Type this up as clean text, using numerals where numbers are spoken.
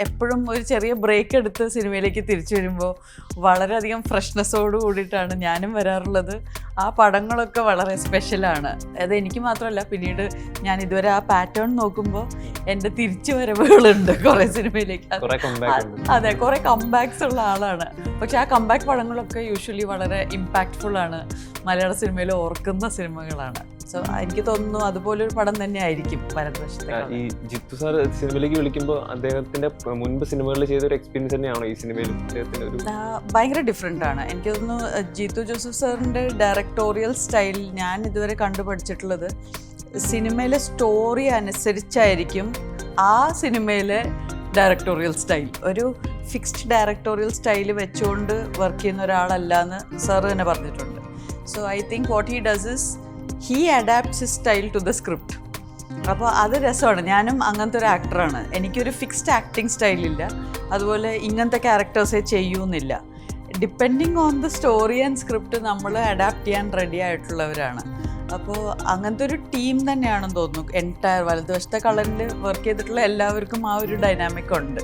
എപ്പോഴും ഒരു ചെറിയ ബ്രേക്ക് എടുത്ത് സിനിമയിലേക്ക് തിരിച്ചു വരുമ്പോൾ വളരെയധികം ഫ്രഷ്നെസ്സോട് കൂടിയിട്ടാണ് ഞാനും വരാറുള്ളത്. ആ പടങ്ങളൊക്കെ വളരെ സ്പെഷ്യലാണ്. അത് എനിക്ക് മാത്രമല്ല, പിന്നീട് ഞാൻ ഇതുവരെ ആ പാറ്റേൺ നോക്കുമ്പോൾ എൻ്റെ തിരിച്ചു വരവുകളുണ്ട് കുറേ സിനിമയിലേക്ക്. അതെ, കുറേ കംബാക്സ് ഉള്ള ആളാണ്. പക്ഷെ ആ കംബാക്ക് പടങ്ങളൊക്കെ യൂഷ്വലി വളരെ ഇമ്പാക്റ്റ്ഫുൾ ആണ്, മലയാള സിനിമയിൽ ഓർക്കുന്ന സിനിമകളാണ്. സോ എനിക്ക് തോന്നുന്നു അതുപോലൊരു പടം തന്നെ ആയിരിക്കും വലതുവശത്തെ. ഈ ജിത്തു സാർ സിനിമയിലേക്ക് വിളിക്കുമ്പോൾ അദ്ദേഹത്തിന്റെ മുൻപ് സിനിമകളിൽ ചെയ്തൊരു എക്സ്പീരിയൻസ് തന്നെയാണോ ഈ സിനിമയിൽ അദ്ദേഹത്തിന്റെ ഒരു? ഭയങ്കര ഡിഫറെൻ്റ് ആണ്. എനിക്ക് തോന്നുന്നു ജിത്തു ജോസഫ് സാറിൻ്റെ ഡയറക്ടോറിയൽ സ്റ്റൈൽ ഞാൻ ഇതുവരെ കണ്ടുപഠിച്ചിട്ടുള്ളത് സിനിമയിലെ സ്റ്റോറി അനുസരിച്ചായിരിക്കും ആ സിനിമയിലെ ഡയറക്ടോറിയൽ സ്റ്റൈൽ. ഒരു ഫിക്സ്ഡ് ഡയറക്ടോറിയൽ സ്റ്റൈൽ വെച്ചുകൊണ്ട് വർക്ക് ചെയ്യുന്ന ഒരാളല്ല എന്ന് സാർ തന്നെ പറഞ്ഞിട്ടുണ്ട്. So I think what he does is he adapts his style to the script. അപ്പോൾ അത് രസമാണ്. ഞാനും അങ്ങനത്തെ ഒരു ആക്ടറാണ്. എനിക്കൊരു ഫിക്സ്ഡ് ആക്ടിങ് സ്റ്റൈലില്ല, അതുപോലെ ഇങ്ങനത്തെ ക്യാരക്ടേഴ്സേ ചെയ്യൂന്നില്ല. Depending on the story and script നമ്മൾ അഡാപ്റ്റ് ചെയ്യാൻ റെഡി ആയിട്ടുള്ളവരാണ്. അപ്പോൾ അങ്ങനത്തെ ഒരു ടീം തന്നെയാണെന്ന് തോന്നുന്നു. എൻറ്റയർ വലതുവശത്തെ കളറിൽ വർക്ക് ചെയ്തിട്ടുള്ള എല്ലാവർക്കും ആ ഒരു ഡൈനാമിക് ഉണ്ട്.